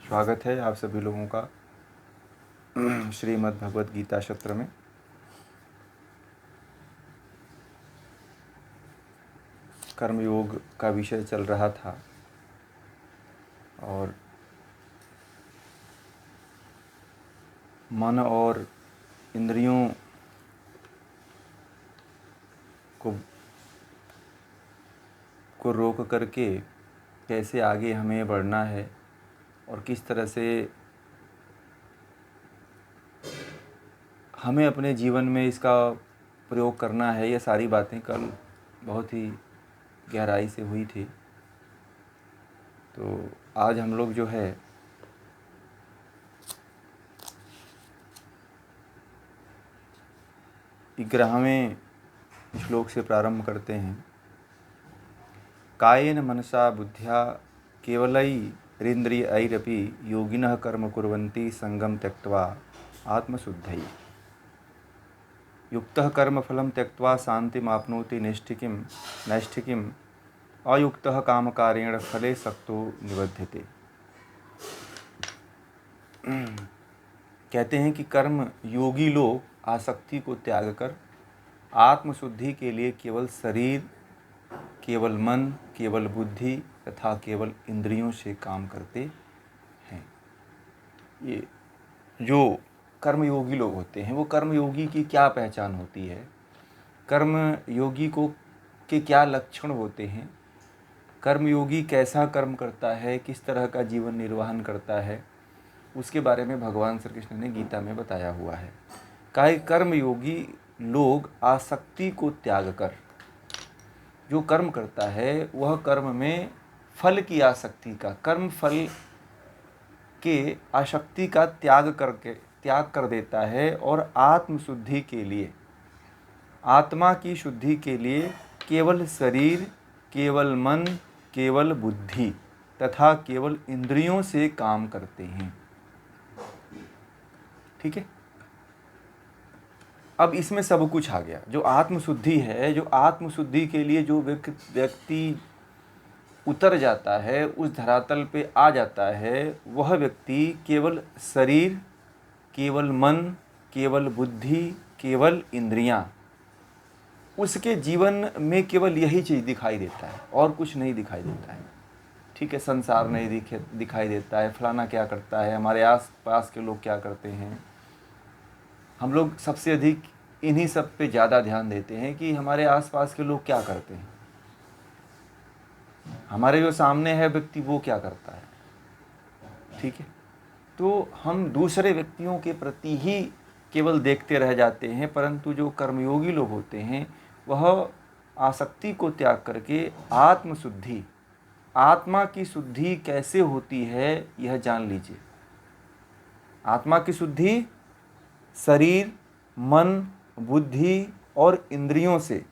स्वागत है आप सभी लोगों का श्रीमद् भगवद गीता सत्र में। कर्मयोग का विषय चल रहा था और मन और इंद्रियों को रोक करके कैसे आगे हमें बढ़ना है और किस तरह से हमें अपने जीवन में इसका प्रयोग करना है, ये सारी बातें कल बहुत ही गहराई से हुई थी। तो आज हम लोग जो है 11वें श्लोक से प्रारंभ करते हैं। कायेन मनसा बुद्ध्या केवलैरिन्द्रियैरपि योगिनः कर्म कुर्वन्ति संगम त्यक्त्वा आत्मशुद्धये। युक्तः कर्मफलं त्यक्त्वा शान्तिमाप्नोति नैष्ठिकीम् अयुक्तः कामकारेण फले सक्तो निबध्यते। कहते हैं कि कर्म योगी लोग आसक्ति को त्याग कर आत्मशुद्धि के लिए केवल शरीर, केवल मन, केवल बुद्धि तथा केवल इंद्रियों से काम करते हैं। ये जो कर्मयोगी लोग होते हैं वो कर्मयोगी की क्या पहचान होती है, कर्मयोगी को के क्या लक्षण होते हैं, कर्मयोगी कैसा कर्म करता है, किस तरह का जीवन निर्वाहन करता है, उसके बारे में भगवान श्री कृष्ण ने गीता में बताया हुआ है। कर्मयोगी लोग आसक्ति को त्याग कर जो कर्म करता है वह कर्म में फल की आसक्ति का, कर्म फल के आसक्ति का त्याग कर देता है और आत्मशुद्धि के लिए, आत्मा की शुद्धि के लिए केवल शरीर, केवल मन, केवल बुद्धि तथा केवल इंद्रियों से काम करते हैं। ठीक है, अब इसमें सब कुछ आ गया। जो आत्मशुद्धि है, जो आत्मशुद्धि के लिए जो व्यक्ति उतर जाता है, उस धरातल पे आ जाता है, वह व्यक्ति केवल शरीर, केवल मन, केवल बुद्धि, केवल इंद्रियां, उसके जीवन में केवल यही चीज़ दिखाई देता है और कुछ नहीं दिखाई देता है। ठीक है, संसार नहीं दिखाई देता है, फलाना क्या करता है, हमारे आस पास के लोग क्या करते हैं। हम लोग सबसे अधिक इन्हीं सब पे ज़्यादा ध्यान देते हैं कि हमारे आसपास के लोग क्या करते हैं, हमारे जो सामने है व्यक्ति वो क्या करता है। ठीक है, तो हम दूसरे व्यक्तियों के प्रति ही केवल देखते रह जाते हैं, परंतु जो कर्मयोगी लोग होते हैं वह आसक्ति को त्याग करके आत्मशुद्धि, आत्मा की शुद्धि कैसे होती है यह जान लीजिए। आत्मा की शुद्धि शरीर, मन, बुद्धि और इंद्रियों से,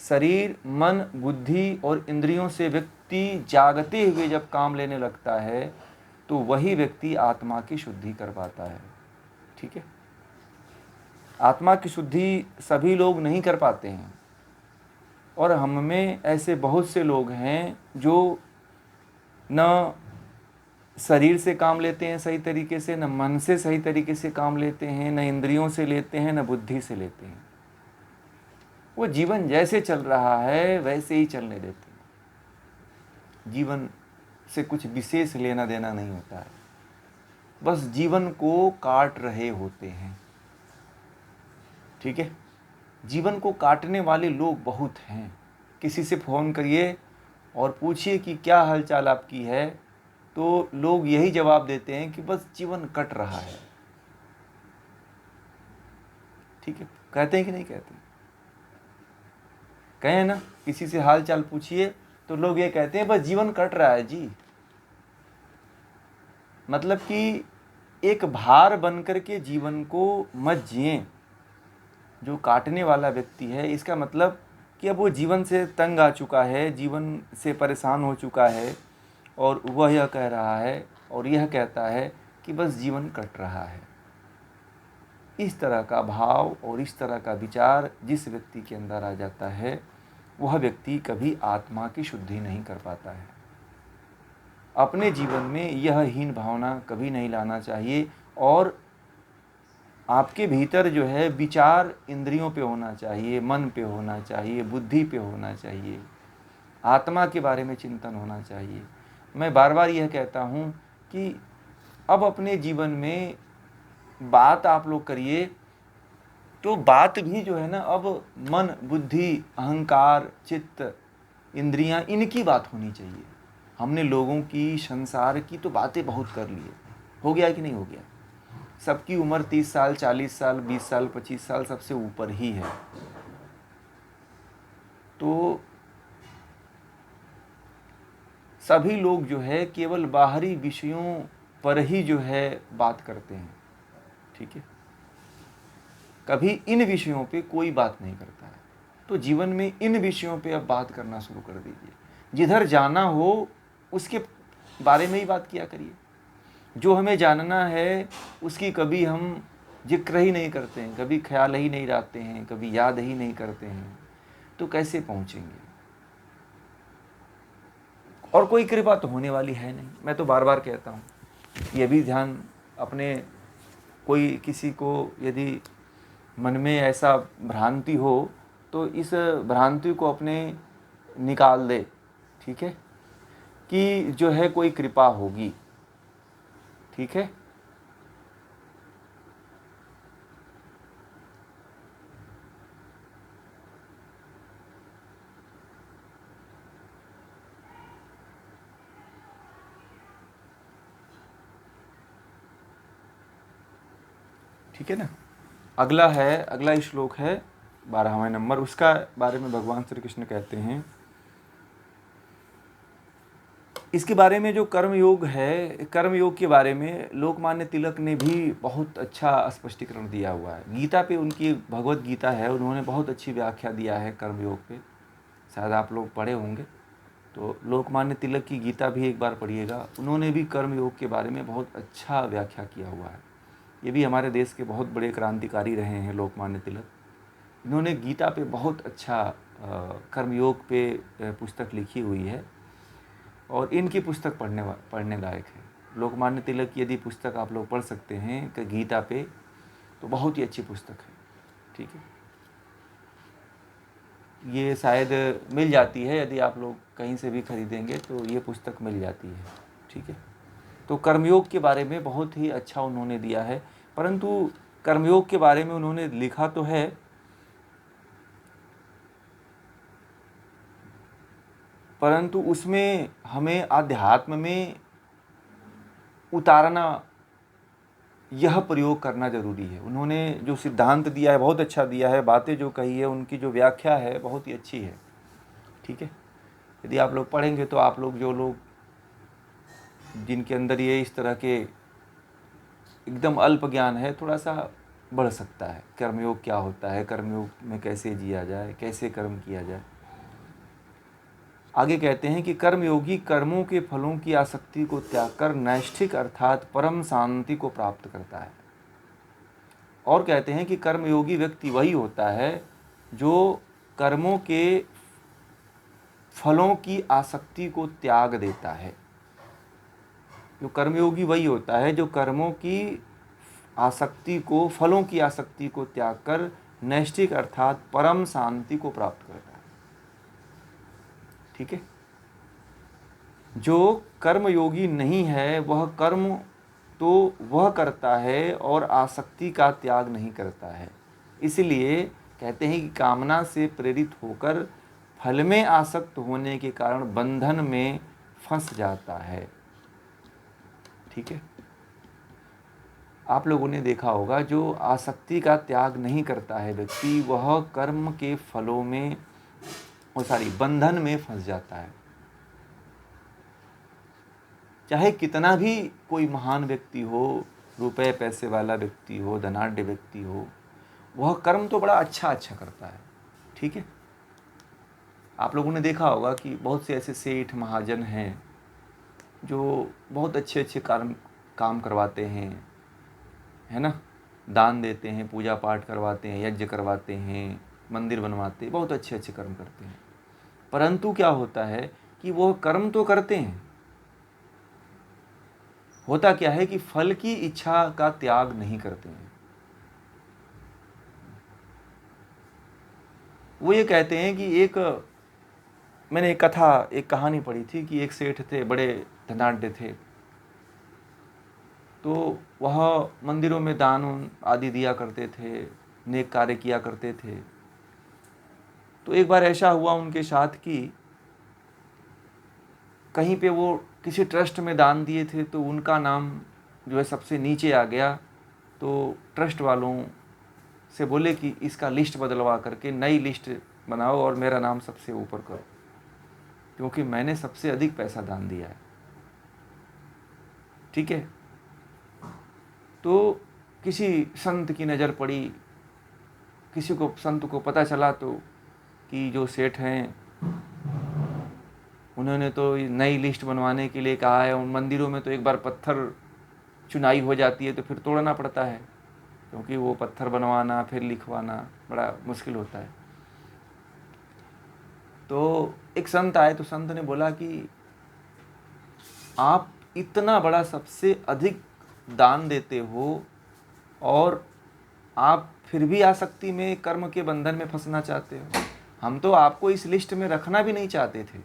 शरीर, मन, बुद्धि और इंद्रियों से व्यक्ति जागते हुए जब काम लेने लगता है तो वही व्यक्ति आत्मा की शुद्धि कर पाता है। ठीक है, आत्मा की शुद्धि सभी लोग नहीं कर पाते हैं और हम में ऐसे बहुत से लोग हैं जो न शरीर से काम लेते हैं सही तरीके से, न मन से सही तरीके से काम लेते हैं, न इंद्रियों से लेते हैं, न बुद्धि से लेते हैं। वो जीवन जैसे चल रहा है वैसे ही चलने देते हैं। जीवन से कुछ विशेष लेना देना नहीं होता है, बस जीवन को काट रहे होते हैं। ठीक है, जीवन को काटने वाले लोग बहुत हैं। किसी से फ़ोन करिए और पूछिए कि क्या हालचाल आपकी है, तो लोग यही जवाब देते हैं कि बस जीवन कट रहा है। ठीक है, कहते हैं कि नहीं कहते? कहें ना, किसी से हाल चाल पूछिए तो लोग ये कहते हैं बस जीवन कट रहा है जी। मतलब कि एक भार बनकर के जीवन को मत जिए। जो काटने वाला व्यक्ति है, इसका मतलब कि अब वो जीवन से तंग आ चुका है, जीवन से परेशान हो चुका है और वह यह कह रहा है और यह कहता है कि बस जीवन कट रहा है। इस तरह का भाव और इस तरह का विचार जिस व्यक्ति के अंदर आ जाता है वह व्यक्ति कभी आत्मा की शुद्धि नहीं कर पाता है। अपने जीवन में यह हीन भावना कभी नहीं लाना चाहिए। और आपके भीतर जो है विचार इंद्रियों पे होना चाहिए, मन पे होना चाहिए, बुद्धि पे होना चाहिए, आत्मा के बारे में चिंतन होना चाहिए। मैं बार बार यह कहता हूँ कि अब अपने जीवन में बात आप लोग करिए तो बात भी जो है ना, अब मन, बुद्धि, अहंकार, चित्त, इंद्रियां, इनकी बात होनी चाहिए। हमने लोगों की, संसार की तो बातें बहुत कर ली है। हो गया कि नहीं हो गया? सबकी उम्र 30 साल, 40 साल, 20 साल, 25 साल सबसे ऊपर ही है। तो सभी लोग जो है केवल बाहरी विषयों पर ही जो है बात करते हैं। ठीक है, कभी इन विषयों पे कोई बात नहीं करता है। तो जीवन में इन विषयों पे अब बात करना शुरू कर दीजिए। जिधर जाना हो उसके बारे में ही बात किया करिए। जो हमें जानना है उसकी कभी हम जिक्र ही नहीं करते हैं, कभी ख्याल ही नहीं लाते हैं, कभी याद ही नहीं करते हैं, तो कैसे पहुंचेंगे? और कोई कृपा तो होने वाली है नहीं। मैं तो बार बार कहता हूँ, ये भी ध्यान अपने, कोई किसी को यदि मन में ऐसा भ्रांति हो तो इस भ्रांति को अपने निकाल दे। ठीक है, कि जो है कोई कृपा होगी। ठीक है, ठीक है ना। अगला श्लोक है 12वां नंबर। उसका बारे में भगवान श्री कृष्ण कहते हैं, इसके बारे में जो कर्मयोग है, कर्मयोग के बारे में लोकमान्य तिलक ने भी बहुत अच्छा स्पष्टीकरण दिया हुआ है। गीता पे उनकी भगवत गीता है, उन्होंने बहुत अच्छी व्याख्या दिया है कर्मयोग पे। शायद आप लोग पढ़े होंगे, तो लोकमान्य तिलक की गीता भी एक बार पढ़िएगा। उन्होंने भी कर्मयोग के बारे में बहुत अच्छा व्याख्या किया हुआ है। ये भी हमारे देश के बहुत बड़े क्रांतिकारी रहे हैं लाकमान्य तिलक। इन्होंने गीता पे बहुत अच्छा कर्मयोग पे पुस्तक लिखी हुई है और इनकी पुस्तक पढ़ने लायक है। लोकमान्य तिलक की यदि पुस्तक आप लोग पढ़ सकते हैं कि गीता पे, तो बहुत ही अच्छी पुस्तक है। ठीक है, ये शायद मिल जाती है, यदि आप लोग कहीं से भी खरीदेंगे तो ये पुस्तक मिल जाती है। ठीक है, तो कर्मयोग के बारे में बहुत ही अच्छा उन्होंने दिया है। परंतु कर्मयोग के बारे में उन्होंने लिखा तो है, परंतु उसमें हमें आध्यात्म में उतारना, यह प्रयोग करना जरूरी है। उन्होंने जो सिद्धांत दिया है बहुत अच्छा दिया है, बातें जो कही है, उनकी जो व्याख्या है बहुत ही अच्छी है। ठीक है, यदि आप लोग पढ़ेंगे तो आप लोग, जो लोग जिनके अंदर ये इस तरह के एकदम अल्प ज्ञान है, थोड़ा सा बढ़ सकता है। कर्मयोग क्या होता है, कर्मयोग में कैसे जिया जाए, कैसे कर्म किया जाए। आगे कहते हैं कि कर्मयोगी कर्मों के फलों की आसक्ति को त्याग कर नैष्ठिक अर्थात परम शांति को प्राप्त करता है। और कहते हैं कि कर्मयोगी व्यक्ति वही होता है जो कर्मों के फलों की आसक्ति को त्याग देता है। जो कर्मयोगी वही होता है जो कर्मों की आसक्ति को, फलों की आसक्ति को त्याग कर नैष्ठिक अर्थात परम शांति को प्राप्त करता है। ठीक है, जो कर्मयोगी नहीं है वह कर्म तो वह करता है और आसक्ति का त्याग नहीं करता है। इसलिए कहते हैं कि कामना से प्रेरित होकर फल में आसक्त होने के कारण बंधन में फंस जाता है। ठीक है, आप लोगों ने देखा होगा, जो आसक्ति का त्याग नहीं करता है व्यक्ति, वह कर्म के फलों में, बंधन में फंस जाता है। चाहे कितना भी कोई महान व्यक्ति हो, रुपए पैसे वाला व्यक्ति हो, धनाढ्य व्यक्ति हो, वह कर्म तो बड़ा अच्छा करता है। ठीक है, आप लोगों ने देखा होगा कि बहुत से ऐसे सेठ महाजन हैं जो बहुत अच्छे काम करवाते हैं, है ना, दान देते हैं, पूजा पाठ करवाते हैं, यज्ञ करवाते हैं, मंदिर बनवाते हैं, बहुत अच्छे कर्म करते हैं। परंतु क्या होता है कि वो कर्म तो करते हैं, होता क्या है कि फल की इच्छा का त्याग नहीं करते हैं। वो ये कहते हैं कि मैंने एक कहानी पढ़ी थी कि एक सेठ थे, बड़े धनाढ्य थे, तो वह मंदिरों में दान आदि दिया करते थे, नेक कार्य किया करते थे। तो एक बार ऐसा हुआ उनके साथ कि कहीं पे वो किसी ट्रस्ट में दान दिए थे, तो उनका नाम जो है सबसे नीचे आ गया। तो ट्रस्ट वालों से बोले कि इसका लिस्ट बदलवा करके नई लिस्ट बनाओ और मेरा नाम सबसे ऊपर करो, क्योंकि मैंने सबसे अधिक पैसा दान दिया है। ठीक है। तो किसी संत की नज़र पड़ी, किसी को संत को पता चला तो कि जो सेठ हैं उन्होंने तो नई लिस्ट बनवाने के लिए कहा है। उन मंदिरों में तो एक बार पत्थर चुनाई हो जाती है तो फिर तोड़ना पड़ता है, क्योंकि वो पत्थर बनवाना फिर लिखवाना बड़ा मुश्किल होता है। तो एक संत आए, तो संत ने बोला कि आप इतना बड़ा सबसे अधिक दान देते हो और आप फिर भी आसक्ति में, कर्म के बंधन में फंसना चाहते हो। हम तो आपको इस लिस्ट में रखना भी नहीं चाहते थे,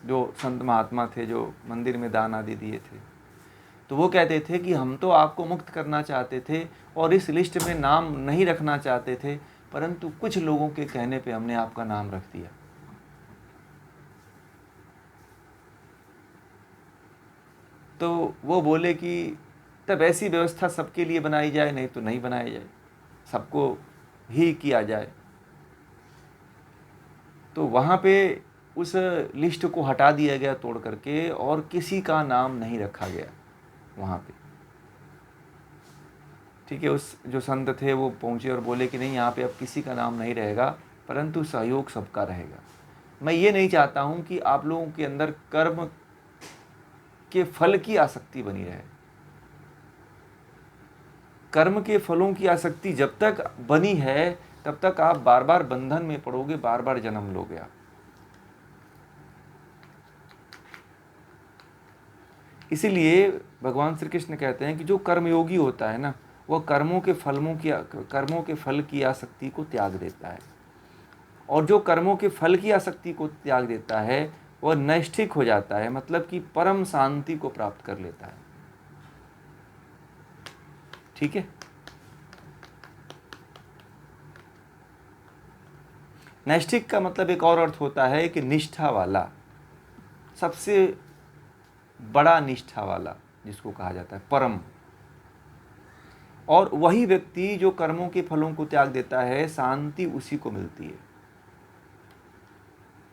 जो संत महात्मा थे जो मंदिर में दान आदि दिए थे। तो वो कहते थे कि हम तो आपको मुक्त करना चाहते थे और इस लिस्ट में नाम नहीं रखना चाहते थे, परंतु कुछ लोगों के कहने पे हमने आपका नाम रख दिया। तो वो बोले कि तब ऐसी व्यवस्था सबके लिए बनाई जाए, नहीं तो नहीं बनाई जाए, सबको ही किया जाए। तो वहाँ पे उस लिस्ट को हटा दिया गया तोड़ करके, और किसी का नाम नहीं रखा गया वहाँ पे। ठीक है। उस जो संत थे वो पहुँचे और बोले कि नहीं, यहाँ पे अब किसी का नाम नहीं रहेगा, परंतु सहयोग सबका रहेगा। मैं ये नहीं चाहता हूँ कि आप लोगों के अंदर कर्म के फल की आसक्ति बनी रहे। कर्म के फलों की आसक्ति जब तक बनी है तब तक आप बार बार बंधन में पड़ोगे, बार बार जन्म लोगे आप। इसीलिए भगवान श्री कृष्ण कहते हैं कि जो कर्मयोगी होता है ना, वह कर्मों के फल की आसक्ति को त्याग देता है। और जो कर्मों के फल की आसक्ति को त्याग देता है वह नैष्ठिक हो जाता है, मतलब कि परम शांति को प्राप्त कर लेता है। ठीक है। नैष्ठिक का मतलब एक और अर्थ होता है कि निष्ठा वाला, सबसे बड़ा निष्ठा वाला जिसको कहा जाता है परम। और वही व्यक्ति जो कर्मों के फलों को त्याग देता है, शांति उसी को मिलती है।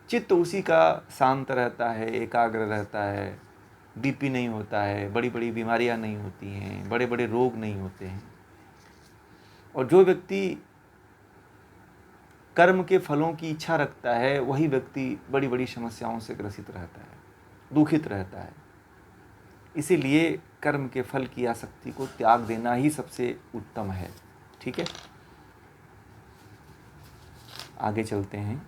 चित्त उसी का शांत रहता है, एकाग्र रहता है, बीपी नहीं होता है, बड़ी बड़ी बीमारियां नहीं होती हैं, बड़े बड़े रोग नहीं होते हैं। और जो व्यक्ति कर्म के फलों की इच्छा रखता है, वही व्यक्ति बड़ी बड़ी समस्याओं से ग्रसित रहता है, दुखित रहता है। इसीलिए कर्म के फल की आसक्ति को त्याग देना ही सबसे उत्तम है। ठीक है। आगे चलते हैं।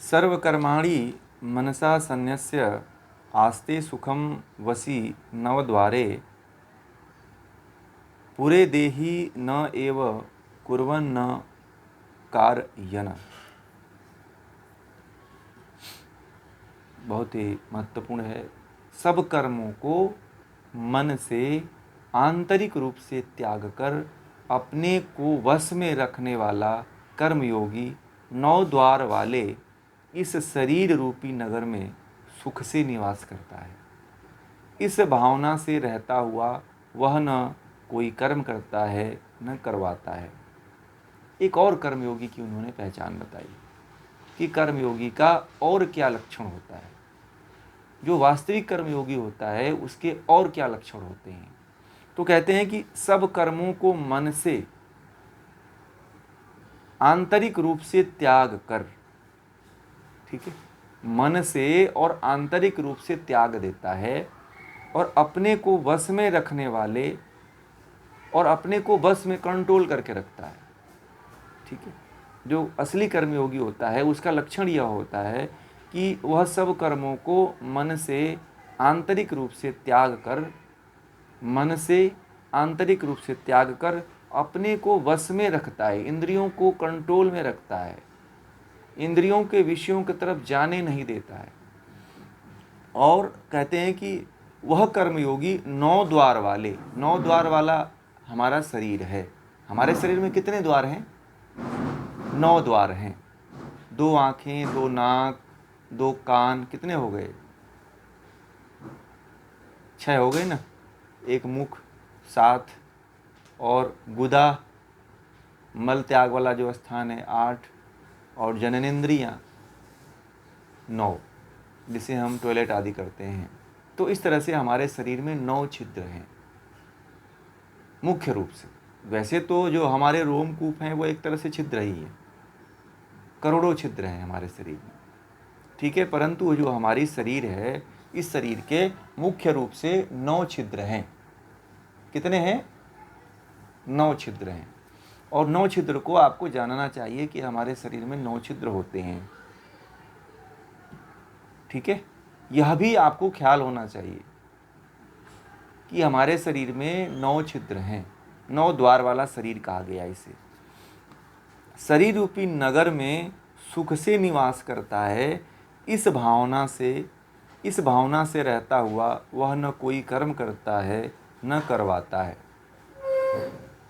सर्वकर्माणि मनसा सन्न्यस्य आस्ते सुखम वसी नवद्वारे पुरे देहि न एव कुर्वन्न कारयन। बहुत ही महत्वपूर्ण है। सब कर्मों को मन से आंतरिक रूप से त्याग कर अपने को वश में रखने वाला कर्मयोगी 9 द्वार वाले इस शरीर रूपी नगर में सुख से निवास करता है। इस भावना से रहता हुआ वह न कोई कर्म करता है न करवाता है। एक और कर्मयोगी की उन्होंने पहचान बताई कि कर्मयोगी का और क्या लक्षण होता है, जो वास्तविक कर्मयोगी होता है उसके और क्या लक्षण होते हैं। तो कहते हैं कि सब कर्मों को मन से आंतरिक रूप से त्याग कर, ठीक है, मन से और आंतरिक रूप से त्याग देता है, और अपने को वश में रखने वाले और अपने को वश में कंट्रोल करके रखता है। ठीक है। जो असली कर्मयोगी होता है उसका लक्षण यह होता है कि वह सब कर्मों को मन से आंतरिक रूप से त्याग कर, मन से आंतरिक रूप से त्याग कर अपने को वश में रखता है, इंद्रियों को कंट्रोल में रखता है, इंद्रियों के विषयों की तरफ जाने नहीं देता है। और कहते हैं कि वह कर्मयोगी 9 द्वार वाले, 9 द्वार वाला हमारा शरीर है। हमारे शरीर में कितने द्वार हैं? 9 द्वार हैं। 2 आँखें, 2 नाक, 2 कान, कितने हो गए? 6 हो गए ना। एक मुख 7, और गुदा मल त्याग वाला जो स्थान है 8, और जननेंद्रियाँ 9, जिसे हम टॉयलेट आदि करते हैं। तो इस तरह से हमारे शरीर में 9 छिद्र हैं मुख्य रूप से। वैसे तो जो हमारे रोमकूप हैं वो एक तरह से छिद्र ही है, करोड़ों छिद्र हैं हमारे शरीर में, ठीक है। परंतु जो हमारी शरीर है, इस शरीर के मुख्य रूप से 9 छिद्र हैं। कितने हैं? 9 छिद्र हैं। और 9 छिद्र को आपको जानना चाहिए कि हमारे शरीर में 9 छिद्र होते हैं, ठीक है। यह भी आपको ख्याल होना चाहिए कि हमारे शरीर में 9 छिद्र हैं। 9 द्वार वाला शरीर कहा गया इसे। शरीर रूपी नगर में सुख से निवास करता है, इस भावना से रहता हुआ वह न कोई कर्म करता है न करवाता है।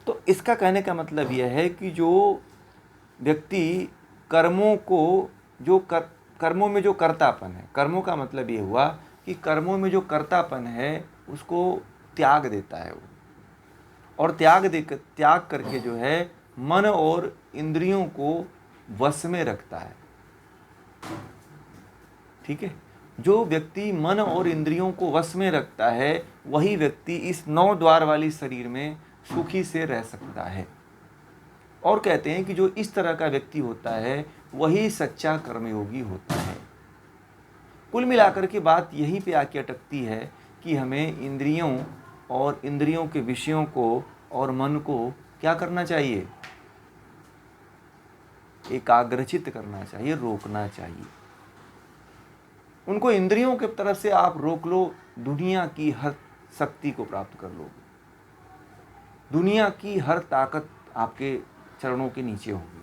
तो इसका कहने का मतलब यह है कि जो व्यक्ति कर्मों को कर्मों में जो कर्तापन है, कर्मों का मतलब ये हुआ कि कर्मों में जो कर्तापन है उसको त्याग देता है वो, और त्याग करके जो है मन और इंद्रियों को वश में रखता है, ठीक है। जो व्यक्ति मन और इंद्रियों को वश में रखता है वही व्यक्ति इस 9 द्वार वाली शरीर में सुखी से रह सकता है। और कहते हैं कि जो इस तरह का व्यक्ति होता है वही सच्चा कर्मयोगी होता है। कुल मिलाकर के बात यहीं पे आके अटकती है कि हमें इंद्रियों और इंद्रियों के विषयों को और मन को क्या करना चाहिए? एकाग्रचित करना चाहिए, रोकना चाहिए। उनको इंद्रियों के तरफ से आप रोक लो, दुनिया की हर शक्ति को प्राप्त कर लोगे, दुनिया की हर ताकत आपके चरणों के नीचे होगी,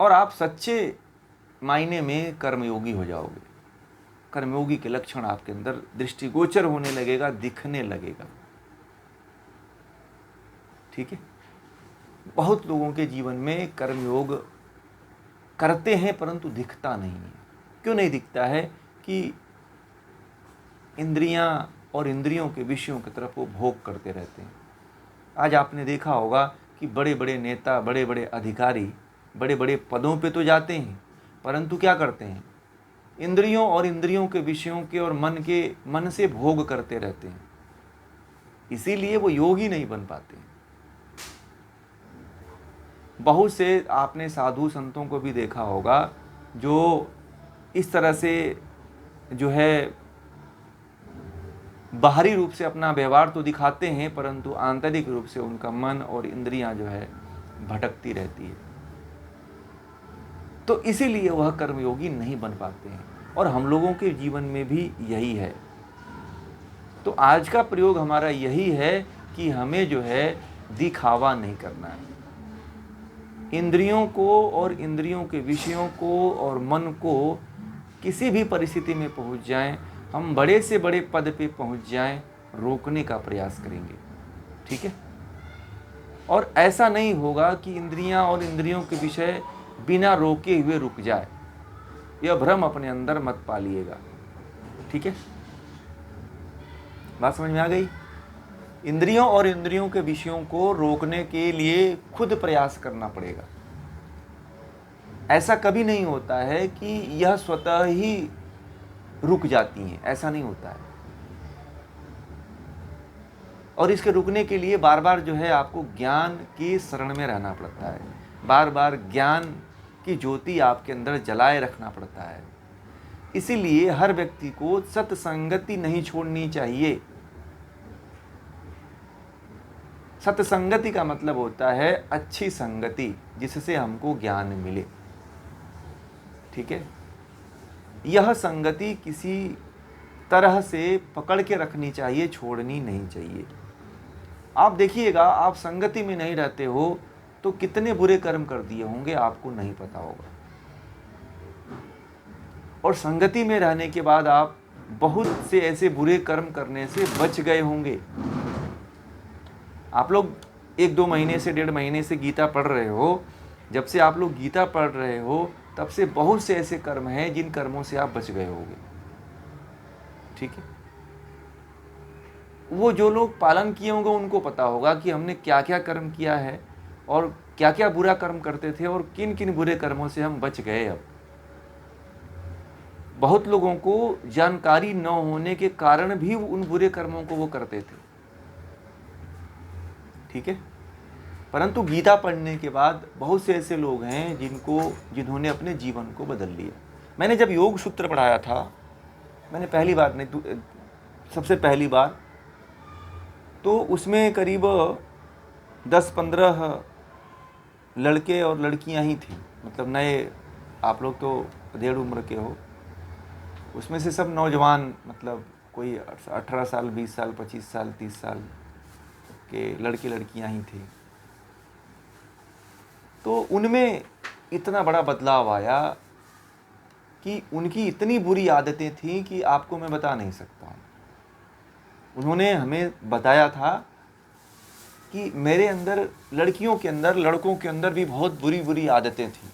और आप सच्चे मायने में कर्मयोगी हो जाओगे। कर्मयोगी के लक्षण आपके अंदर दृष्टिगोचर होने लगेगा, दिखने लगेगा, ठीक है। बहुत लोगों के जीवन में कर्मयोग करते हैं परंतु दिखता नहीं है। क्यों नहीं दिखता है? कि इंद्रियां और इंद्रियों के विषयों की तरफ वो भोग करते रहते हैं। आज आपने देखा होगा कि बड़े बड़े नेता, बड़े बड़े अधिकारी बड़े बड़े पदों पे तो जाते हैं परंतु क्या करते हैं? इंद्रियों और इंद्रियों के विषयों के और मन से भोग करते रहते हैं, इसीलिए वो योगी नहीं बन पाते। बहुत से आपने साधु संतों को भी देखा होगा जो इस तरह से जो है बाहरी रूप से अपना व्यवहार तो दिखाते हैं परंतु आंतरिक रूप से उनका मन और इंद्रियां जो है भटकती रहती है। तो इसीलिए वह कर्मयोगी नहीं बन पाते हैं, और हम लोगों के जीवन में भी यही है। तो आज का प्रयोग हमारा यही है कि हमें जो है दिखावा नहीं करना है। इंद्रियों को और इंद्रियों के विषयों को और मन को किसी भी परिस्थिति में पहुंच जाएं, हम बड़े से बड़े पद पे पहुंच जाएं, रोकने का प्रयास करेंगे, ठीक है। और ऐसा नहीं होगा कि इंद्रियां और इंद्रियों के विषय बिना रोके हुए रुक जाए, यह भ्रम अपने अंदर मत पालिएगा, ठीक है। बात समझ में आ गई? इंद्रियों और इंद्रियों के विषयों को रोकने के लिए खुद प्रयास करना पड़ेगा। ऐसा कभी नहीं होता है कि यह स्वतः ही रुक जाती हैं, ऐसा नहीं होता है। और इसके रुकने के लिए बार बार जो है आपको ज्ञान की शरण में रहना पड़ता है, बार बार ज्ञान की ज्योति आपके अंदर जलाए रखना पड़ता है। इसीलिए हर व्यक्ति को सत्संगति नहीं छोड़नी चाहिए। सत्संगति का मतलब होता है अच्छी संगति, जिससे हमको ज्ञान मिले। ठीक है, यह संगति किसी तरह से पकड़ के रखनी चाहिए, छोड़नी नहीं चाहिए। आप देखिएगा, आप संगति में नहीं रहते हो तो कितने बुरे कर्म कर दिए होंगे आपको नहीं पता होगा, और संगति में रहने के बाद आप बहुत से ऐसे बुरे कर्म करने से बच गए होंगे। आप लोग 1-2 महीने से 1.5 महीने से गीता पढ़ रहे हो, जब से आप लोग गीता पढ़ रहे हो तब से बहुत से ऐसे कर्म हैं जिन कर्मों से आप बच गए होंगे। ठीक है, वो जो लोग पालन किए होंगे उनको पता होगा कि हमने क्या क्या कर्म किया है और क्या क्या बुरा कर्म करते थे और किन किन बुरे कर्मों से हम बच गए। अब बहुत लोगों को जानकारी न होने के कारण भी उन बुरे कर्मों को वो करते थे। ठीक है, परंतु गीता पढ़ने के बाद बहुत से ऐसे लोग हैं जिन्होंने अपने जीवन को बदल लिया। मैंने जब योग सूत्र पढ़ाया था, मैंने पहली बार नहीं, सबसे पहली बार, तो उसमें करीब 10-15 लड़के और लड़कियां ही थी, मतलब नए, आप लोग तो 1.5 उम्र के हो, उसमें से सब नौजवान, मतलब कोई 18 साल, 20 साल, 25 साल, 30 साल के लड़के लड़कियां ही थे। तो उनमें इतना बड़ा बदलाव आया कि उनकी इतनी बुरी आदतें थीं कि आपको मैं बता नहीं सकता हूँ। उन्होंने हमें बताया था कि मेरे अंदर, लड़कियों के अंदर, लड़कों के अंदर भी बहुत बुरी बुरी आदतें थीं,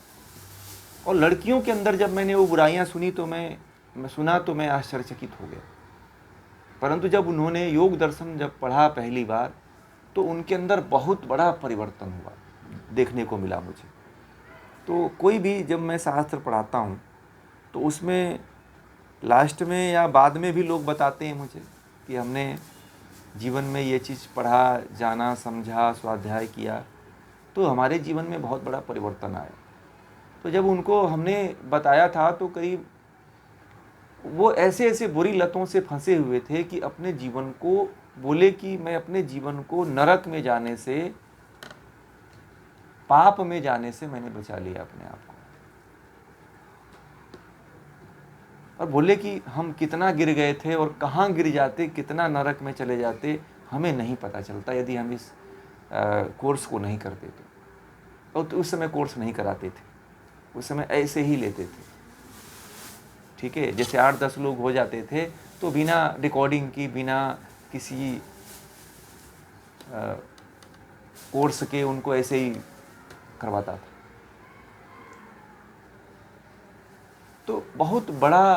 और लड़कियों के अंदर जब मैंने वो बुराइयां सुनी तो मैं आश्चर्यचकित हो गया। परंतु जब उन्होंने योग दर्शन जब पढ़ा पहली बार, तो उनके अंदर बहुत बड़ा परिवर्तन हुआ, देखने को मिला मुझे। तो कोई भी, जब मैं शास्त्र पढ़ाता हूँ तो उसमें लास्ट में या बाद में भी लोग बताते हैं मुझे कि हमने जीवन में ये चीज़ पढ़ा, जाना, समझा, स्वाध्याय किया, तो हमारे जीवन में बहुत बड़ा परिवर्तन आया। तो जब उनको हमने बताया था तो करीब वो ऐसे ऐसे बुरी लतों से फंसे हुए थे कि अपने जीवन को, बोले कि मैं अपने जीवन को नरक में जाने से, पाप में जाने से मैंने बचा लिया अपने आप को। और बोले कि हम कितना गिर गए थे और कहाँ गिर जाते, कितना नरक में चले जाते, हमें नहीं पता चलता यदि हम इस कोर्स को नहीं करते तो। और तो उस समय कोर्स नहीं कराते थे, उस समय ऐसे ही लेते थे। ठीक है, जैसे 8-10 लोग हो जाते थे तो बिना रिकॉर्डिंग की, बिना किसी कोर्स के उनको ऐसे ही करवाता था। तो बहुत बड़ा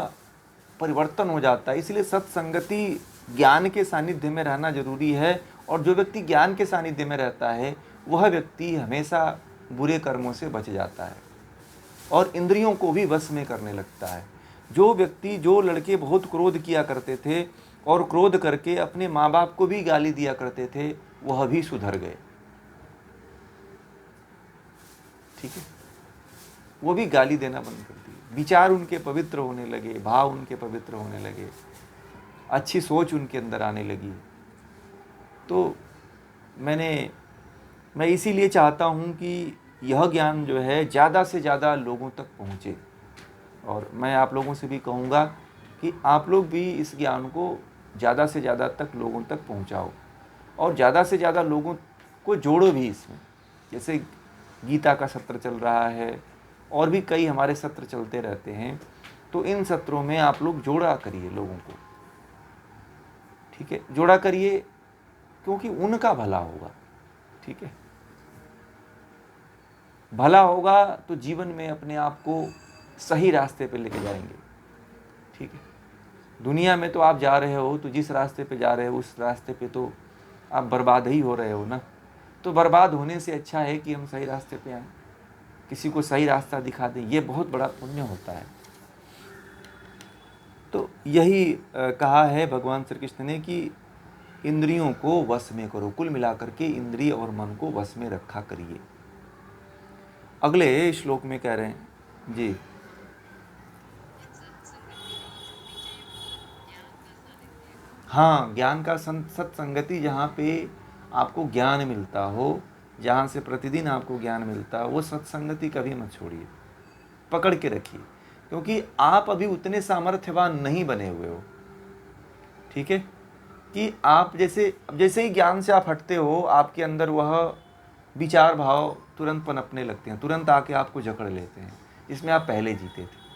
परिवर्तन हो जाता है। इसलिए सत्संगति, ज्ञान के सानिध्य में रहना जरूरी है, और जो व्यक्ति ज्ञान के सानिध्य में रहता है वह व्यक्ति हमेशा बुरे कर्मों से बच जाता है और इंद्रियों को भी वश में करने लगता है। जो लड़के बहुत क्रोध किया करते थे और क्रोध करके अपने माँ बाप को भी गाली दिया करते थे, वह भी सुधर गए। ठीक है, वो भी गाली देना बंद कर दिए, विचार उनके पवित्र होने लगे, भाव उनके पवित्र होने लगे, अच्छी सोच उनके अंदर आने लगी। तो मैं इसीलिए चाहता हूँ कि यह ज्ञान जो है ज़्यादा से ज़्यादा लोगों तक पहुँचे, और मैं आप लोगों से भी कहूँगा कि आप लोग भी इस ज्ञान को ज़्यादा से ज़्यादा तक लोगों तक पहुँचाओ, और ज़्यादा से ज़्यादा लोगों को जोड़ो भी इसमें। जैसे गीता का सत्र चल रहा है, और भी कई हमारे सत्र चलते रहते हैं, तो इन सत्रों में आप लोग जोड़ा करिए लोगों को। ठीक है, जोड़ा करिए, क्योंकि उनका भला होगा। ठीक है, भला होगा तो जीवन में अपने आप को सही रास्ते पे लेके जाएंगे। ठीक है, दुनिया में तो आप जा रहे हो, तो जिस रास्ते पे जा रहे हो उस रास्ते पे तो आप बर्बाद ही हो रहे हो ना। तो बर्बाद होने से अच्छा है कि हम सही रास्ते पे आएं, किसी को सही रास्ता दिखा दें, ये बहुत बड़ा पुण्य होता है। तो यही कहा है भगवान श्री कृष्ण ने कि इंद्रियों को वश में करो। कुल मिलाकर के इंद्रिय और मन को वश में रखा करिए। अगले श्लोक में कह रहे हैं जी, हाँ, ज्ञान का सत्संगति जहाँ पे आपको ज्ञान मिलता हो, जहाँ से प्रतिदिन आपको ज्ञान मिलता हो, वो सत्संगति कभी मत छोड़िए, पकड़ के रखिए, क्योंकि आप अभी उतने सामर्थ्यवान नहीं बने हुए हो। ठीक है, कि आप जैसे ही ज्ञान से आप हटते हो, आपके अंदर वह विचार भाव तुरंत पनपने लगते हैं, तुरंत आके आपको जकड़ लेते हैं, इसमें आप पहले जीते थे।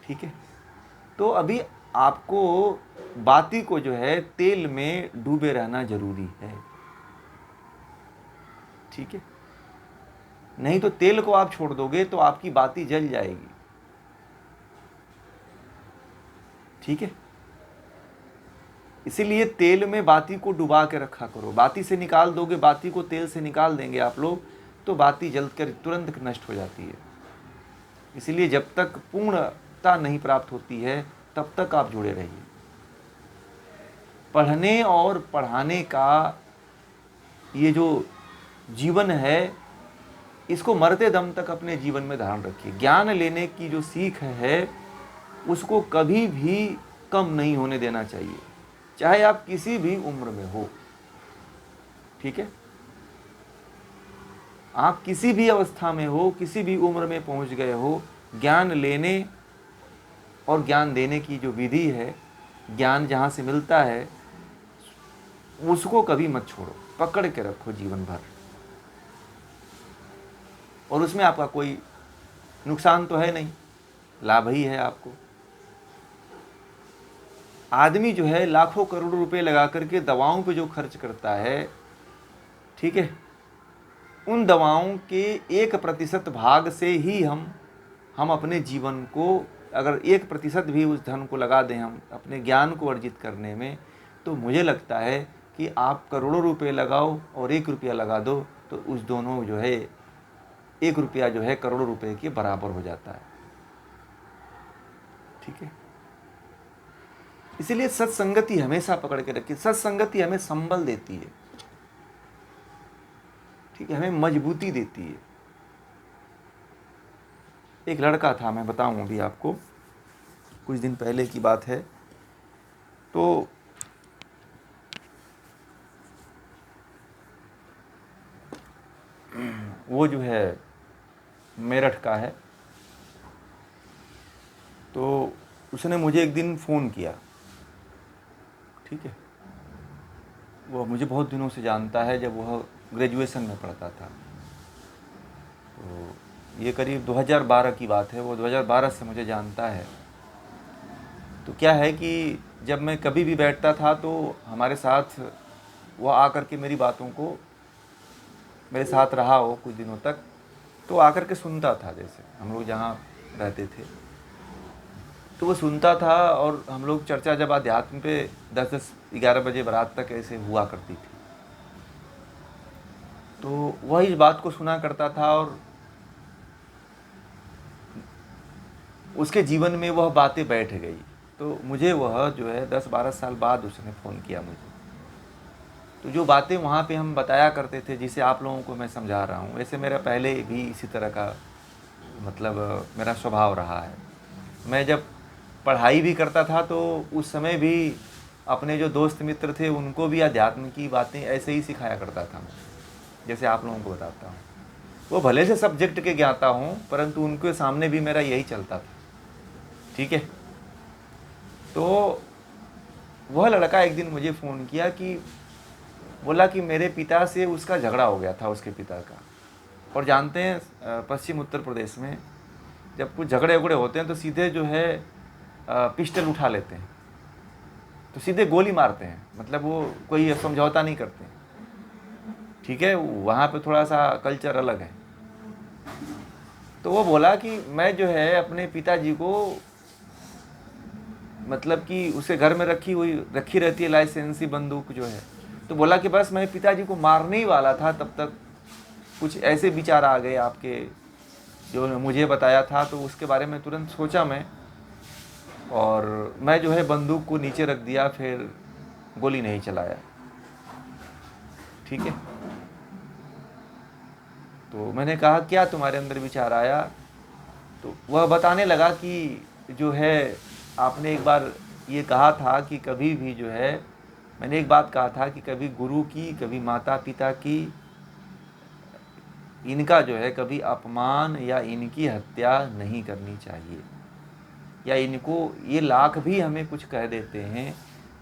ठीक है, तो अभी आपको बाती को जो है तेल में डूबे रहना जरूरी है। ठीक है, नहीं तो तेल को आप छोड़ दोगे तो आपकी बाती जल जाएगी। ठीक है, इसीलिए तेल में बाती को डुबा के रखा करो। बाती से निकाल दोगे, बाती को तेल से निकाल देंगे आप लोग, तो बाती जलकर तुरंत नष्ट हो जाती है। इसीलिए जब तक पूर्णता नहीं प्राप्त होती है तब तक आप जुड़े रहिए। पढ़ने और पढ़ाने का ये जो जीवन है, इसको मरते दम तक अपने जीवन में धारण रखिए। ज्ञान लेने की जो सीख है उसको कभी भी कम नहीं होने देना चाहिए, चाहे आप किसी भी उम्र में हो। ठीक है, आप किसी भी अवस्था में हो, किसी भी उम्र में पहुंच गए हो, ज्ञान लेने और ज्ञान देने की जो विधि है, ज्ञान जहाँ से मिलता है उसको कभी मत छोड़ो, पकड़ के रखो जीवन भर। और उसमें आपका कोई नुकसान तो है नहीं, लाभ ही है आपको। आदमी जो है लाखों करोड़ों रुपए लगा करके दवाओं पे जो खर्च करता है, ठीक है, उन दवाओं के 1% भाग से ही हम अपने जीवन को, अगर 1% भी उस धन को लगा दें हम अपने ज्ञान को अर्जित करने में, तो मुझे लगता है कि आप करोड़ों रुपए लगाओ और 1 रुपया लगा दो तो उस दोनों जो है 1 रुपया जो है करोड़ों रुपए के बराबर हो जाता है। ठीक है, इसीलिए सत्संगति हमेशा पकड़ के रखिए। सत्संगति हमें संबल देती है, ठीक है, हमें मजबूती देती है। एक लड़का था, मैं बताऊं अभी आपको, कुछ दिन पहले की बात है, तो वो जो है मेरठ का है, तो उसने मुझे एक दिन फ़ोन किया। ठीक है, वो मुझे बहुत दिनों से जानता है, जब वह ग्रेजुएशन में पढ़ता था। तो ये करीब 2012 की बात है, वो 2012 से मुझे जानता है। तो क्या है कि जब मैं कभी भी बैठता था तो हमारे साथ वह आकर के मेरी बातों को, मेरे साथ रहा हो कुछ दिनों तक, तो आकर के सुनता था। जैसे हम लोग जहाँ रहते थे तो वो सुनता था, और हम लोग चर्चा जब अध्यात्म पे 10-11 बजे रात तक ऐसे हुआ करती थी, तो वह इस बात को सुना करता था, और उसके जीवन में वह बातें बैठ गई। तो मुझे वह जो है 10-12 साल बाद उसने फ़ोन किया मुझे। तो जो बातें वहाँ पे हम बताया करते थे, जिसे आप लोगों को मैं समझा रहा हूँ, वैसे मेरा पहले भी इसी तरह का मतलब मेरा स्वभाव रहा है। मैं जब पढ़ाई भी करता था तो उस समय भी अपने जो दोस्त मित्र थे उनको भी अध्यात्म की बातें ऐसे ही सिखाया करता था मैं, जैसे आप लोगों को बताता हूँ। वो भले से सब्जेक्ट के ज्ञाता हूँ, परंतु उनके सामने भी मेरा यही चलता था। ठीक है, तो वह लड़का एक दिन मुझे फ़ोन किया कि बोला कि मेरे पिता से उसका झगड़ा हो गया था, उसके पिता का। और जानते हैं पश्चिम उत्तर प्रदेश में जब कुछ झगड़े उगड़े होते हैं तो सीधे जो है पिस्टल उठा लेते हैं, तो सीधे गोली मारते हैं, मतलब वो कोई समझौता नहीं करते। ठीक है, वहाँ पे थोड़ा सा कल्चर अलग है। तो वो बोला कि मैं जो है अपने पिताजी को, मतलब कि उसके घर में रखी रहती है लाइसेंसी बंदूक जो है, तो बोला कि बस मैं पिताजी को मारने ही वाला था, तब तक कुछ ऐसे विचार आ गए आपके जो मुझे बताया था। तो उसके बारे में तुरंत सोचा मैं, और मैं जो है बंदूक को नीचे रख दिया, फिर गोली नहीं चलाया। ठीक है, तो मैंने कहा क्या तुम्हारे अंदर विचार आया? तो वह बताने लगा कि जो है आपने एक बार ये कहा था कि कभी भी जो है मैंने एक बात कहा था कि कभी गुरु की, कभी माता पिता की, इनका जो है कभी अपमान या इनकी हत्या नहीं करनी चाहिए, या इनको ये लाख भी हमें कुछ कह देते हैं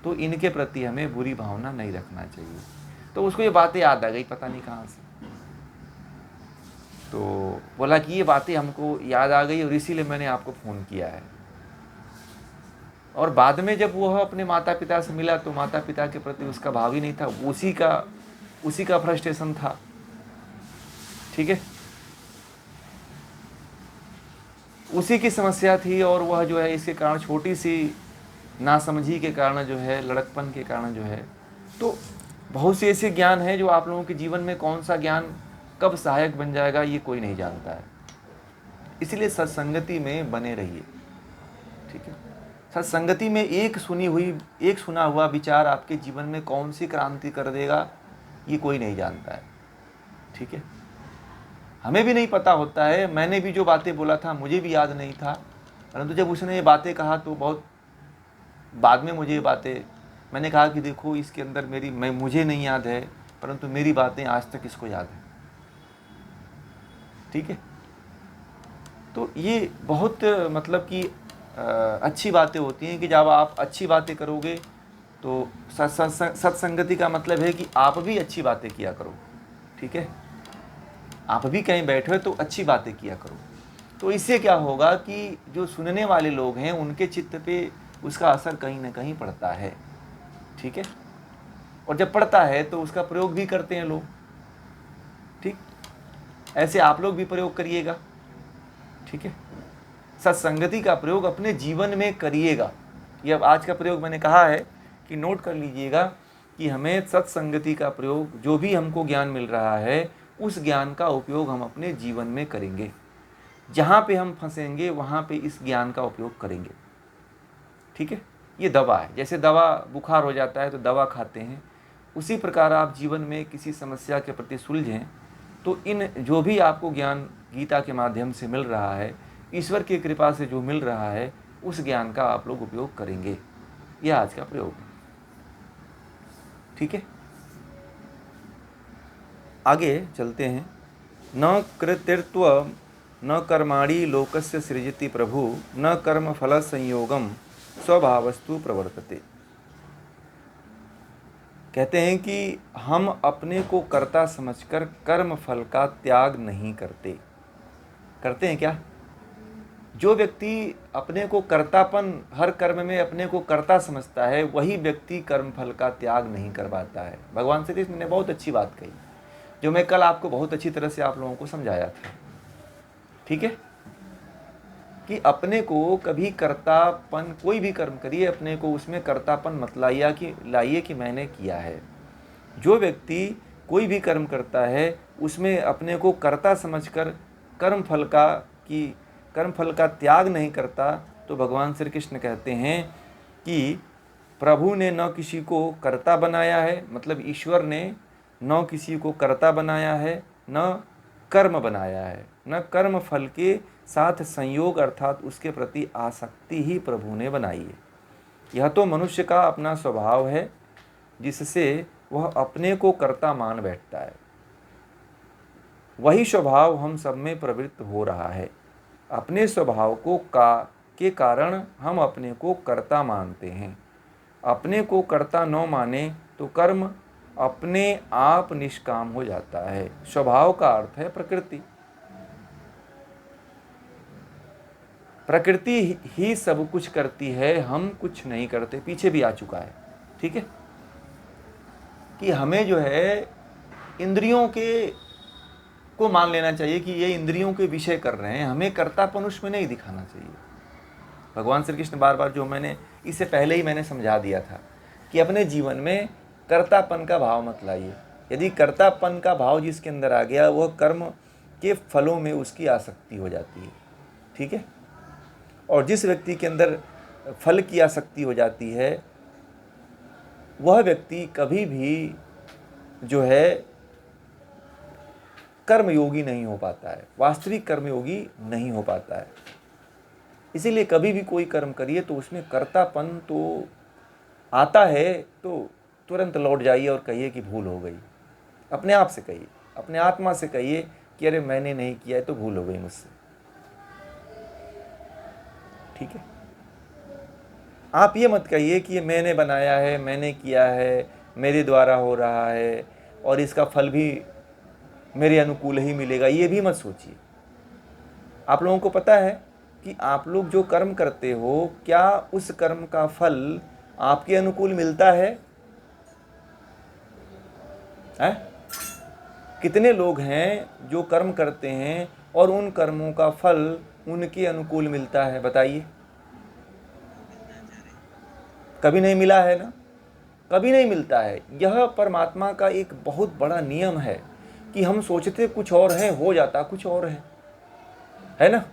तो इनके प्रति हमें बुरी भावना नहीं रखना चाहिए। तो उसको ये बातें याद आ गई, पता नहीं कहाँ से, तो बोला कि ये बातें हमको याद आ गई और इसीलिए मैंने आपको फ़ोन किया है। और बाद में जब वह अपने माता पिता से मिला तो माता पिता के प्रति उसका भाव ही नहीं था, उसी का फ्रस्ट्रेशन था। ठीक है, उसी की समस्या थी, और वह जो है इसके कारण, छोटी सी नासमझी के कारण जो है, लड़कपन के कारण जो है, तो बहुत से ऐसे ज्ञान हैं जो आप लोगों के जीवन में कौन सा ज्ञान कब सहायक बन जाएगा ये कोई नहीं जानता है। इसलिए सत्संगति में बने रहिए। ठीक है, सत्संगति में एक सुना हुआ विचार आपके जीवन में कौन सी क्रांति कर देगा ये कोई नहीं जानता है। ठीक है, हमें भी नहीं पता होता है। मैंने भी जो बातें बोला था मुझे भी याद नहीं था, परंतु जब उसने ये बातें कहा तो बहुत बाद में मुझे ये बातें, मैंने कहा कि देखो इसके अंदर मुझे नहीं याद है, परंतु मेरी बातें आज तक इसको याद है। ठीक है, तो ये बहुत मतलब कि अच्छी बातें होती हैं कि जब आप अच्छी बातें करोगे तो सत्संगति का मतलब है कि आप भी अच्छी बातें किया करो। ठीक है, आप भी कहीं बैठे हो तो अच्छी बातें किया करो, तो इससे क्या होगा कि जो सुनने वाले लोग हैं उनके चित्त पे उसका असर कहीं ना कहीं पड़ता है। ठीक है, और जब पड़ता है तो उसका प्रयोग भी करते हैं लोग। ठीक, ऐसे आप लोग भी प्रयोग करिएगा। ठीक है, सत्संगति का प्रयोग अपने जीवन में करिएगा। ये अब आज का प्रयोग मैंने कहा है कि नोट कर लीजिएगा कि हमें सत्संगति का प्रयोग, जो भी हमको ज्ञान मिल रहा है उस ज्ञान का उपयोग हम अपने जीवन में करेंगे। जहाँ पे हम फंसेंगे वहाँ पे इस ज्ञान का उपयोग करेंगे। ठीक है, ये दवा है। जैसे दवा, बुखार हो जाता है तो दवा खाते हैं, उसी प्रकार आप जीवन में किसी समस्या के प्रति सुलझें तो इन जो भी आपको ज्ञान गीता के माध्यम से मिल रहा है, ईश्वर की कृपा से जो मिल रहा है, उस ज्ञान का आप लोग उपयोग करेंगे। यह आज का प्रयोग है। ठीक है, आगे चलते हैं। न कृतिर्त्व न कर्माणि लोकस्य सृजति प्रभु, न कर्म फल संयोगम स्वभावस्तु प्रवर्तते। कहते हैं कि हम अपने को कर्ता समझकर कर्म फल का त्याग नहीं करते। करते हैं क्या? जो व्यक्ति अपने को कर्तापन, हर कर्म में अपने को कर्ता समझता है, वही व्यक्ति कर्म फल का त्याग नहीं कर पाता है। भगवान श्री कृष्ण ने बहुत अच्छी बात कही, जो मैं कल आपको बहुत अच्छी तरह से आप लोगों को समझाया था। ठीक है, कि अपने को कभी कर्तापन, कोई भी कर्म करिए, अपने को उसमें कर्तापन मत लाइए कि मैंने किया है। जो व्यक्ति कोई भी कर्म करता है उसमें अपने को कर्ता समझकर कर्म फल का त्याग नहीं करता, तो भगवान श्री कृष्ण कहते हैं कि प्रभु ने न किसी को कर्ता बनाया है, मतलब ईश्वर ने न किसी को कर्ता बनाया है, न कर्म बनाया है, न कर्म फल के साथ संयोग अर्थात उसके प्रति आसक्ति ही प्रभु ने बनाई है। यह तो मनुष्य का अपना स्वभाव है, जिससे वह अपने को कर्ता मान बैठता है। वही स्वभाव हम सब में प्रवृत्त हो रहा है। अपने स्वभाव के कारण हम अपने को कर्ता मानते हैं। अपने को कर्ता न माने तो कर्म अपने आप निष्काम हो जाता है। स्वभाव का अर्थ है प्रकृति। प्रकृति ही सब कुछ करती है, हम कुछ नहीं करते। पीछे भी आ चुका है। ठीक है, कि हमें जो है इंद्रियों को मान लेना चाहिए कि ये इंद्रियों के विषय कर रहे हैं, हमें कर्तापन उसमें नहीं दिखाना चाहिए। भगवान श्री कृष्ण बार बार, जो मैंने इससे पहले ही मैंने समझा दिया था कि अपने जीवन में कर्तापन का भाव मत लाइए। यदि कर्तापन का भाव जिसके अंदर आ गया, वह कर्म के फलों में उसकी आसक्ति हो जाती है। ठीक है, और जिस व्यक्ति के अंदर फल की आसक्ति हो जाती है, वह व्यक्ति कभी भी जो है कर्मयोगी नहीं हो पाता है, वास्तविक कर्मयोगी नहीं हो पाता है। इसीलिए कभी भी कोई कर्म करिए तो उसमें कर्तापन तो आता है तो तुरंत लौट जाइए और कहिए कि भूल हो गई। अपने आप से कहिए, अपने आत्मा से कहिए कि अरे मैंने नहीं किया है तो भूल हो गई मुझसे। ठीक है, आप ये मत कहिए कि ये मैंने बनाया है, मैंने किया है, मेरे द्वारा हो रहा है और इसका फल भी मेरे अनुकूल ही मिलेगा, ये भी मत सोचिए। आप लोगों को पता है कि आप लोग जो कर्म करते हो, क्या उस कर्म का फल आपके अनुकूल मिलता है? कितने लोग हैं जो कर्म करते हैं और उन कर्मों का फल उनके अनुकूल मिलता है? बताइए। कभी नहीं मिला है ना, कभी नहीं मिलता है। यह परमात्मा का एक बहुत बड़ा नियम है कि हम सोचते कुछ और है, हो जाता कुछ और है ना?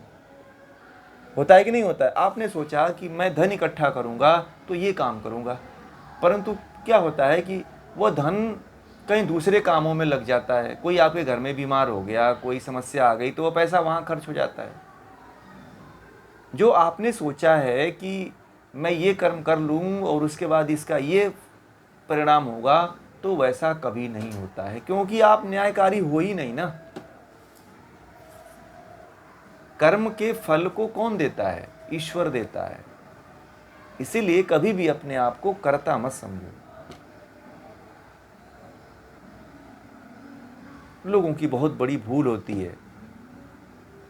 होता है कि नहीं होता है? आपने सोचा कि मैं धन इकट्ठा करूंगा तो ये काम करूंगा, परंतु क्या होता है कि वह धन कहीं दूसरे कामों में लग जाता है। कोई आपके घर में बीमार हो गया, कोई समस्या आ गई, तो वह पैसा वहाँ खर्च हो जाता है। जो आपने सोचा है कि मैं ये कर्म कर लूँ और उसके बाद इसका ये परिणाम होगा, तो वैसा कभी नहीं होता है, क्योंकि आप न्यायकारी हो ही नहीं ना। कर्म के फल को कौन देता है? ईश्वर देता है। इसीलिए कभी भी अपने आप को कर्ता मत समझो। लोगों की बहुत बड़ी भूल होती है,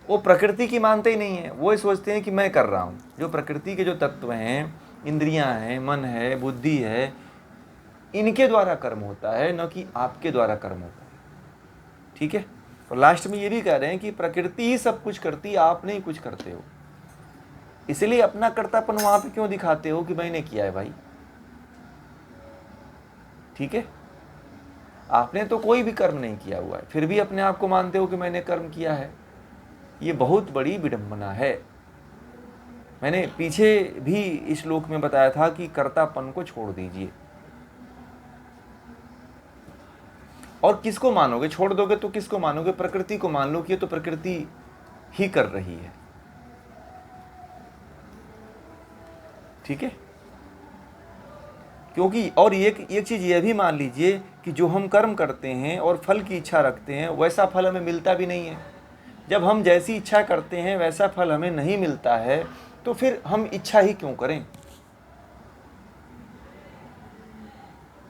वो प्रकृति की मानते ही नहीं है। वो सोचते हैं कि मैं कर रहा हूँ। जो प्रकृति के जो तत्व हैं, इंद्रियां हैं, मन है, बुद्धि है, इनके द्वारा कर्म होता है, न कि आपके द्वारा कर्म होता है। ठीक है, और लास्ट में ये भी कह रहे हैं कि प्रकृति ही सब कुछ करती है, आप नहीं कुछ करते हो। इसलिए अपना कर्तापन वहां पे क्यों दिखाते हो कि मैंने किया है भाई? ठीक है, आपने तो कोई भी कर्म नहीं किया हुआ है, फिर भी अपने आप को मानते हो कि मैंने कर्म किया है। ये बहुत बड़ी विडंबना है। मैंने पीछे भी इस श्लोक में बताया था कि कर्तापन को छोड़ दीजिए। और किसको मानोगे? छोड़ दोगे तो किसको मानोगे? प्रकृति को मान लो कि ये तो प्रकृति ही कर रही है। ठीक है, क्योंकि और एक चीज यह भी मान लीजिए कि जो हम कर्म करते हैं और फल की इच्छा रखते हैं, वैसा फल हमें मिलता भी नहीं है। जब हम जैसी इच्छा करते हैं वैसा फल हमें नहीं मिलता है, तो फिर हम इच्छा ही क्यों करें?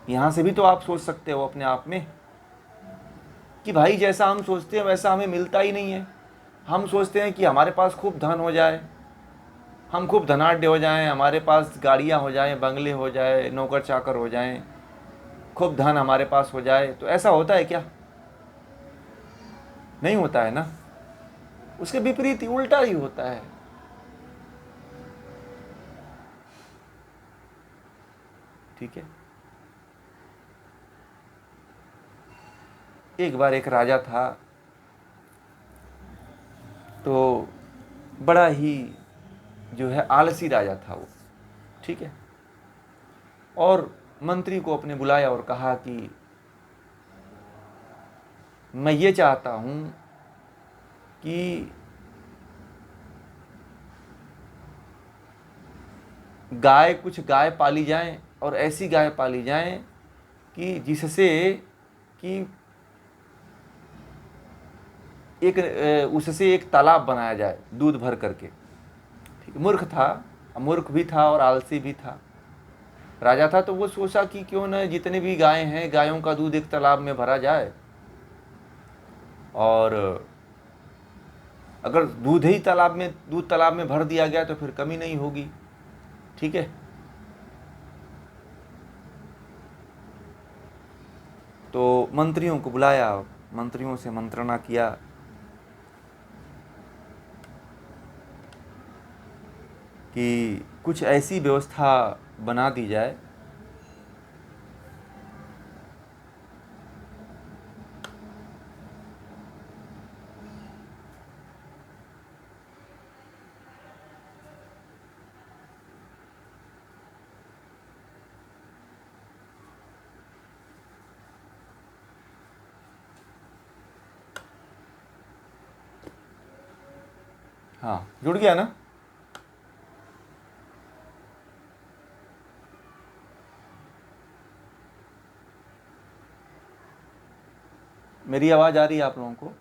यहां से भी तो आप सोच सकते हो अपने आप में कि भाई जैसा हम सोचते हैं वैसा हमें मिलता ही नहीं है। हम सोचते हैं कि हमारे पास खूब धन हो जाए, हम खूब धनाढ्य हो जाएं, हमारे पास गाड़ियां हो जाएं, बंगले हो जाए, नौकर चाकर हो जाएं, खूब धन हमारे पास हो जाए। तो ऐसा होता है क्या? नहीं होता है ना। उसके विपरीत ही, उल्टा ही होता है। ठीक है, एक बार एक राजा था, तो बड़ा ही जो है आलसी राजा था वो। ठीक है, और मंत्री को अपने बुलाया और कहा कि मैं ये चाहता हूं कि कुछ गाय पाली जाएं, और ऐसी गाय पाली जाएं कि जिससे कि उससे एक तालाब बनाया जाए दूध भर करके। ठीक, मूर्ख था, मूर्ख भी था और आलसी भी था। राजा था तो वो सोचा कि क्यों न जितने भी गायें हैं, गायों का दूध एक तालाब में भरा जाए, और अगर दूध तालाब में भर दिया गया तो फिर कमी नहीं होगी। ठीक है, तो मंत्रियों को बुलाया, मंत्रियों से मंत्रणा किया कि कुछ ऐसी व्यवस्था बना दी जाए हाँ, जुड़ गया ना। मेरी आवाज़ आ रही है आप लोगों को?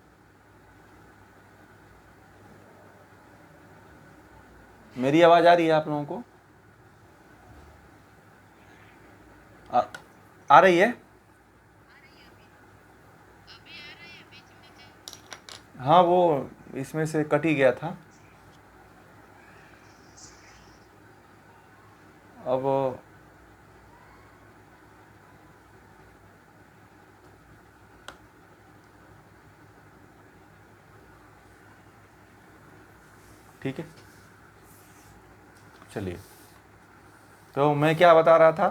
मेरी आवाज़ आ रही है आप लोगों को? आ रही है? हाँ, वो इसमें से कट ही गया था। अब ठीक है, चलिए, तो मैं क्या बता रहा था?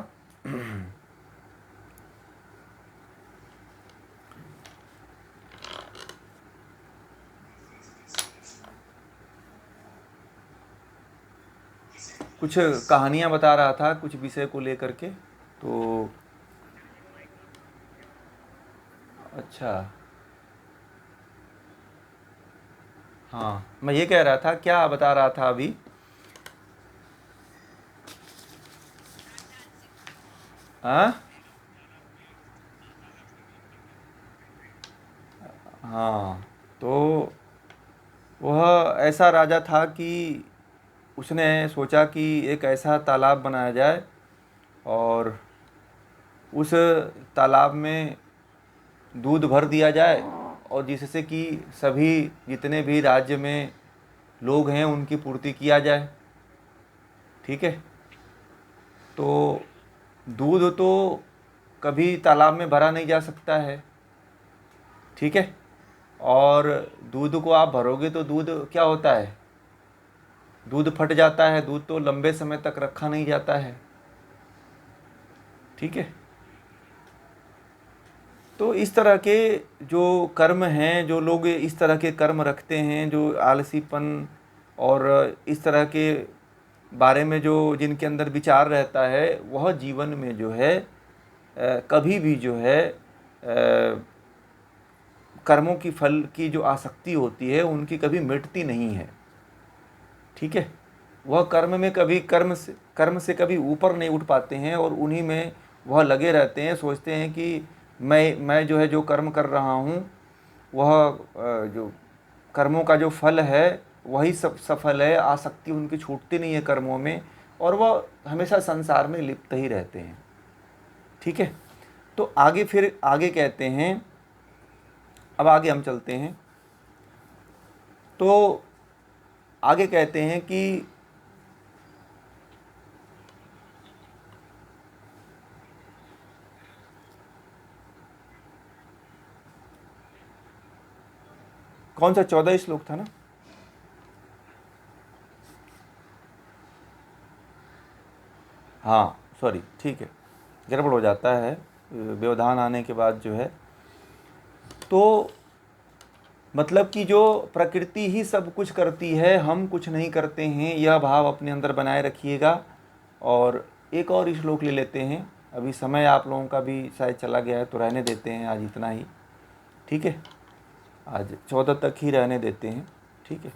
कुछ कहानियाँ बता रहा था कुछ विषय को लेकर के। तो अच्छा, हाँ, मैं ये कह रहा था, क्या बता रहा था अभी? हाँ हाँ, तो वह ऐसा राजा था कि उसने सोचा कि एक ऐसा तालाब बनाया जाए और उस तालाब में दूध भर दिया जाए, और जिससे कि सभी जितने भी राज्य में लोग हैं उनकी पूर्ति किया जाए। ठीक है, तो दूध तो कभी तालाब में भरा नहीं जा सकता है। ठीक है, और दूध को आप भरोगे तो दूध क्या होता है? दूध फट जाता है, दूध तो लंबे समय तक रखा नहीं जाता है। ठीक है, तो इस तरह के जो कर्म हैं, जो लोग इस तरह के कर्म रखते हैं, जो आलसीपन और इस तरह के बारे में जो जिनके अंदर विचार रहता है, वह जीवन में जो है कभी भी जो है कर्मों की फल की जो आसक्ति होती है उनकी कभी मिटती नहीं है। ठीक है, वह कर्म में कभी कर्म से कभी ऊपर नहीं उठ पाते हैं, और उन्हीं में वह लगे रहते हैं, सोचते हैं कि मैं जो है जो कर्म कर रहा हूँ वह जो कर्मों का जो फल है वही सब सफल है। आसक्ति उनकी छूटती नहीं है कर्मों में, और वह हमेशा संसार में लिप्त ही रहते हैं। ठीक है, तो आगे फिर आगे कहते हैं, अब आगे हम चलते हैं, तो आगे कहते हैं कि कौन सा 14 श्लोक था ना? हाँ सॉरी, ठीक है, गड़बड़ हो जाता है व्यवधान आने के बाद जो है। तो मतलब कि जो प्रकृति ही सब कुछ करती है, हम कुछ नहीं करते हैं, यह भाव अपने अंदर बनाए रखिएगा। और एक और श्लोक ले लेते हैं, अभी समय आप लोगों का भी शायद चला गया है तो रहने देते हैं आज इतना ही। ठीक है, आज 14 तक ही रहने देते हैं। ठीक है।